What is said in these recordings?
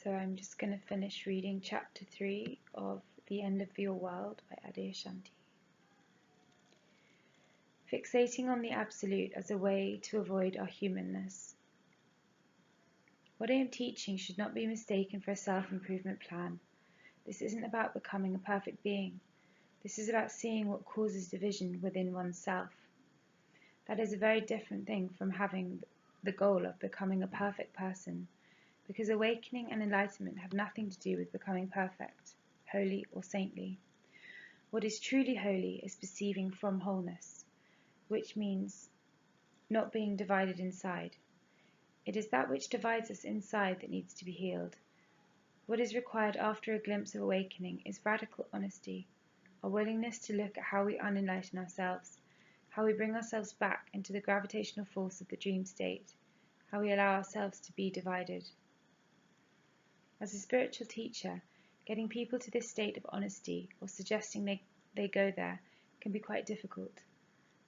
So I'm just going to finish reading chapter 3 of The End of Your World by Adyashanti. Fixating on the absolute as a way to avoid our humanness. What I am teaching should not be mistaken for a self-improvement plan. This isn't about becoming a perfect being. This is about seeing what causes division within oneself. That is a very different thing from having the goal of becoming a perfect person, because awakening and enlightenment have nothing to do with becoming perfect, holy or saintly. What is truly holy is perceiving from wholeness, which means not being divided inside. It is that which divides us inside that needs to be healed. What is required after a glimpse of awakening is radical honesty, a willingness to look at how we unenlighten ourselves, how we bring ourselves back into the gravitational force of the dream state, how we allow ourselves to be divided. As a spiritual teacher, getting people to this state of honesty or suggesting they go there can be quite difficult.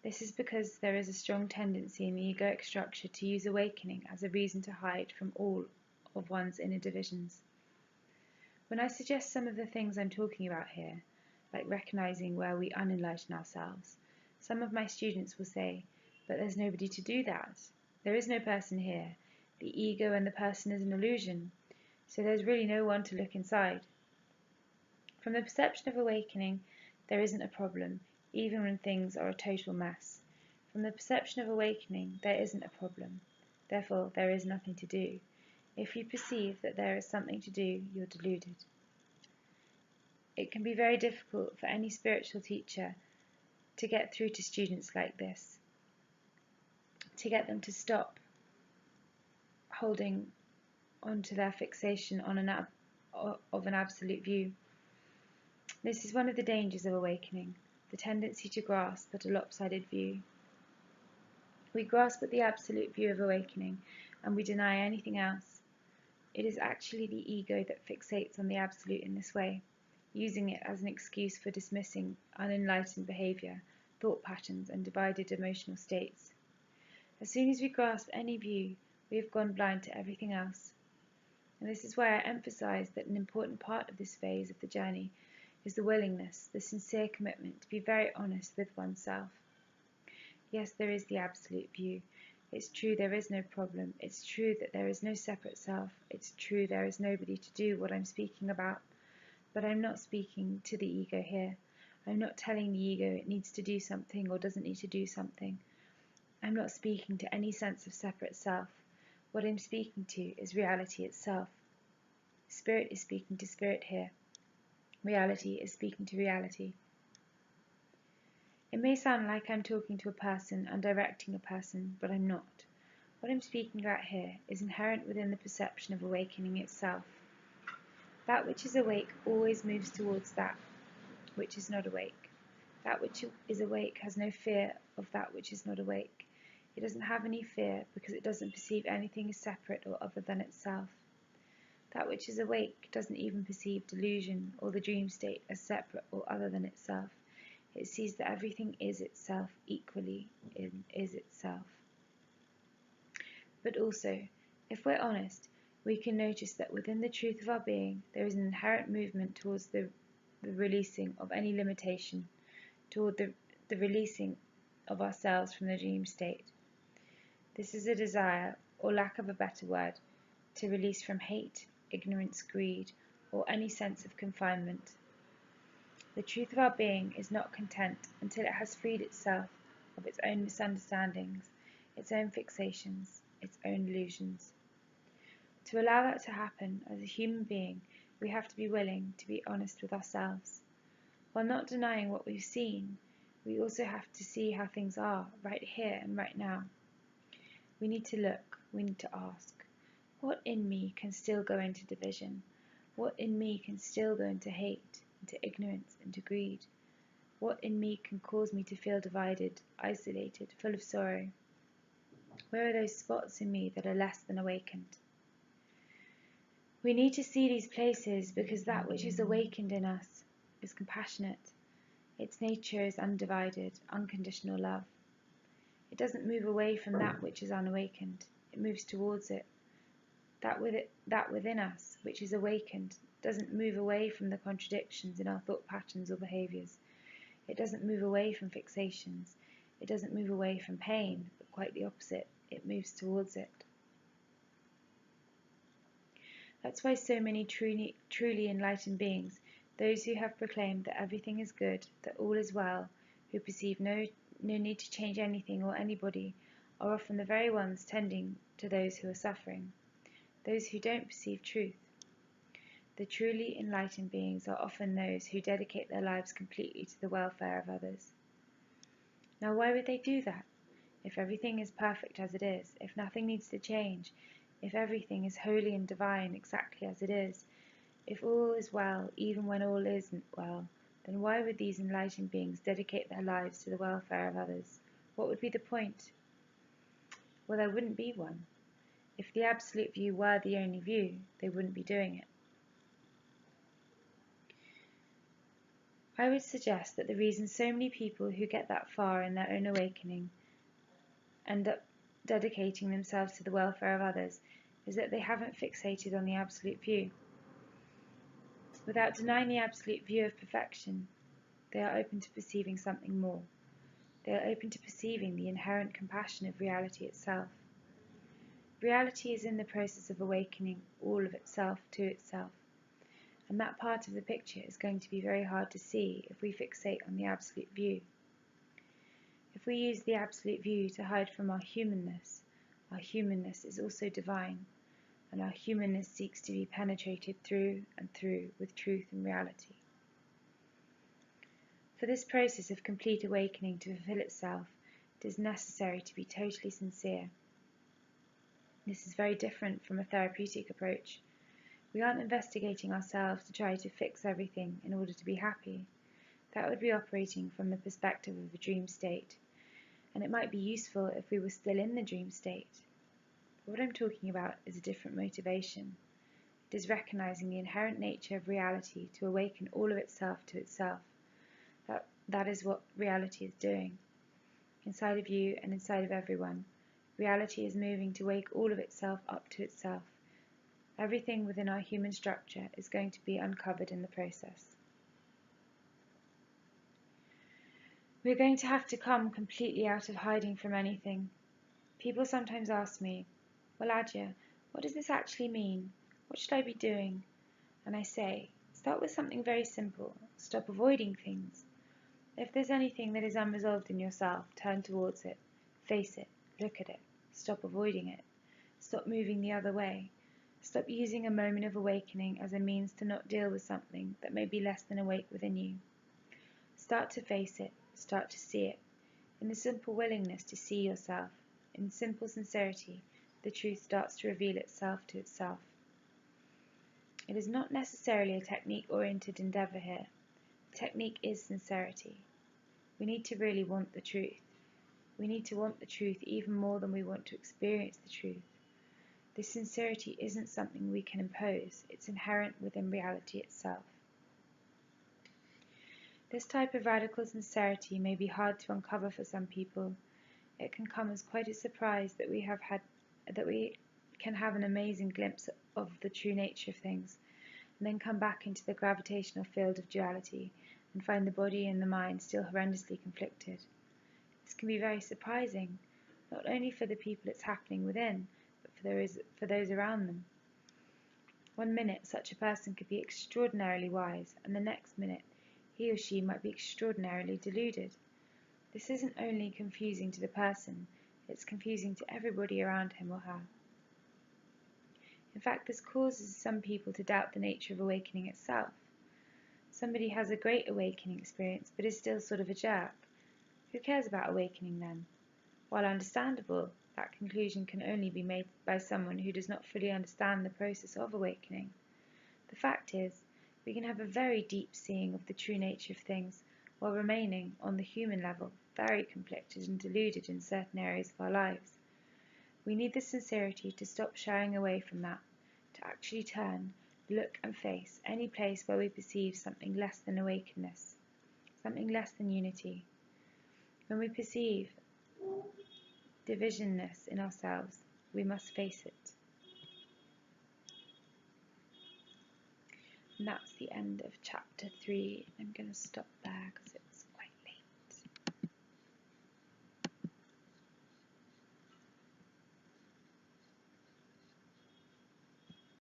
This is because there is a strong tendency in the egoic structure to use awakening as a reason to hide from all of one's inner divisions. When I suggest some of the things I'm talking about here, like recognizing where we unenlighten ourselves, some of my students will say, "But there's nobody to do that. There is no person here. The ego and the person is an illusion, so there's really no one to look inside." From the perception of awakening, there isn't a problem, even when things are a total mess. From the perception of awakening, there isn't a problem. Therefore, there is nothing to do. If you perceive that there is something to do, you're deluded. It can be very difficult for any spiritual teacher to get through to students like this, to get them to stop holding onto their fixation on an absolute view. This is one of the dangers of awakening, the tendency to grasp at a lopsided view. We grasp at the absolute view of awakening, and we deny anything else. It is actually the ego that fixates on the absolute in this way, using it as an excuse for dismissing unenlightened behavior, thought patterns, and divided emotional states. As soon as we grasp any view, we have gone blind to everything else. And this is why I emphasize that an important part of this phase of the journey is the willingness, the sincere commitment to be very honest with oneself. Yes, there is the absolute view. It's true there is no problem. It's true that there is no separate self. It's true there is nobody to do what I'm speaking about. But I'm not speaking to the ego here. I'm not telling the ego it needs to do something or doesn't need to do something. I'm not speaking to any sense of separate self. What I'm speaking to is reality itself. Spirit is speaking to spirit here. Reality is speaking to reality. It may sound like I'm talking to a person and directing a person, but I'm not. What I'm speaking about here is inherent within the perception of awakening itself. That which is awake always moves towards that which is not awake. That which is awake has no fear of that which is not awake. It doesn't have any fear because it doesn't perceive anything as separate or other than itself. That which is awake doesn't even perceive delusion or the dream state as separate or other than itself. It sees that everything is itself equally is itself. But also, if we're honest, we can notice that within the truth of our being, there is an inherent movement towards the releasing of any limitation, toward the releasing of ourselves from the dream state. This is a desire, or lack of a better word, to release from hate, ignorance, greed, or any sense of confinement. The truth of our being is not content until it has freed itself of its own misunderstandings, its own fixations, its own illusions. To allow that to happen as a human being, we have to be willing to be honest with ourselves. While not denying what we've seen, we also have to see how things are right here and right now. We need to look, we need to ask, what in me can still go into division? What in me can still go into hate, into ignorance, into greed? What in me can cause me to feel divided, isolated, full of sorrow? Where are those spots in me that are less than awakened? We need to see these places because that which is awakened in us is compassionate. Its nature is undivided, unconditional love. It doesn't move away from that which is unawakened. It moves towards it. that within us, which is awakened, doesn't move away from the contradictions in our thought patterns or behaviors. It doesn't move away from fixations. It doesn't move away from pain, but quite the opposite. It moves towards it. That's why so many truly enlightened beings, those who have proclaimed that everything is good, that all is well, who perceive no need to change anything or anybody, are often the very ones tending to those who are suffering, those who don't perceive truth. The truly enlightened beings are often those who dedicate their lives completely to the welfare of others. Now, why would they do that? If everything is perfect as it is, if nothing needs to change, if everything is holy and divine exactly as it is, if all is well even when all isn't well, then why would these enlightened beings dedicate their lives to the welfare of others? What would be the point? Well, there wouldn't be one. If the absolute view were the only view, they wouldn't be doing it. I would suggest that the reason so many people who get that far in their own awakening end up dedicating themselves to the welfare of others is that they haven't fixated on the absolute view. Without denying the absolute view of perfection, they are open to perceiving something more. They are open to perceiving the inherent compassion of reality itself. Reality is in the process of awakening all of itself to itself, and that part of the picture is going to be very hard to see if we fixate on the absolute view. If we use the absolute view to hide from our humanness is also divine, and our humanness seeks to be penetrated through and through with truth and reality. For this process of complete awakening to fulfill itself, it is necessary to be totally sincere. This is very different from a therapeutic approach. We aren't investigating ourselves to try to fix everything in order to be happy. That would be operating from the perspective of a dream state, and it might be useful if we were still in the dream state. But what I'm talking about is a different motivation. It is recognizing the inherent nature of reality to awaken all of itself to itself. That is what reality is doing. Inside of you and inside of everyone, reality is moving to wake all of itself up to itself. Everything within our human structure is going to be uncovered in the process. We're going to have to come completely out of hiding from anything. People sometimes ask me, well, Adya, what does this actually mean? What should I be doing? And I say, start with something very simple. Stop avoiding things. If there's anything that is unresolved in yourself, turn towards it. Face it. Look at it. Stop avoiding it. Stop moving the other way. Stop using a moment of awakening as a means to not deal with something that may be less than awake within you. Start to face it. Start to see it. In the simple willingness to see yourself, in simple sincerity, the truth starts to reveal itself to itself. It is not necessarily a technique-oriented endeavor here. The technique is sincerity. We need to really want the truth. We need to want the truth even more than we want to experience the truth. This sincerity isn't something we can impose. It's inherent within reality itself. This type of radical sincerity may be hard to uncover for some people. It can come as quite a surprise that we can have an amazing glimpse of the true nature of things, and then come back into the gravitational field of duality and find the body and the mind still horrendously conflicted. This can be very surprising, not only for the people it's happening within, but for those around them. One minute such a person could be extraordinarily wise, and the next minute he or she might be extraordinarily deluded. This isn't only confusing to the person, it's confusing to everybody around him or her. In fact, this causes some people to doubt the nature of awakening itself. Somebody has a great awakening experience, but is still sort of a jerk. Who cares about awakening then? While understandable, that conclusion can only be made by someone who does not fully understand the process of awakening. The fact is, we can have a very deep seeing of the true nature of things, while remaining, on the human level, very conflicted and deluded in certain areas of our lives. We need the sincerity to stop shying away from that, to actually turn, look and face any place where we perceive something less than awakeness, something less than unity. When we perceive divisionness in ourselves, we must face it. And that's the end of chapter 3. I'm going to stop there because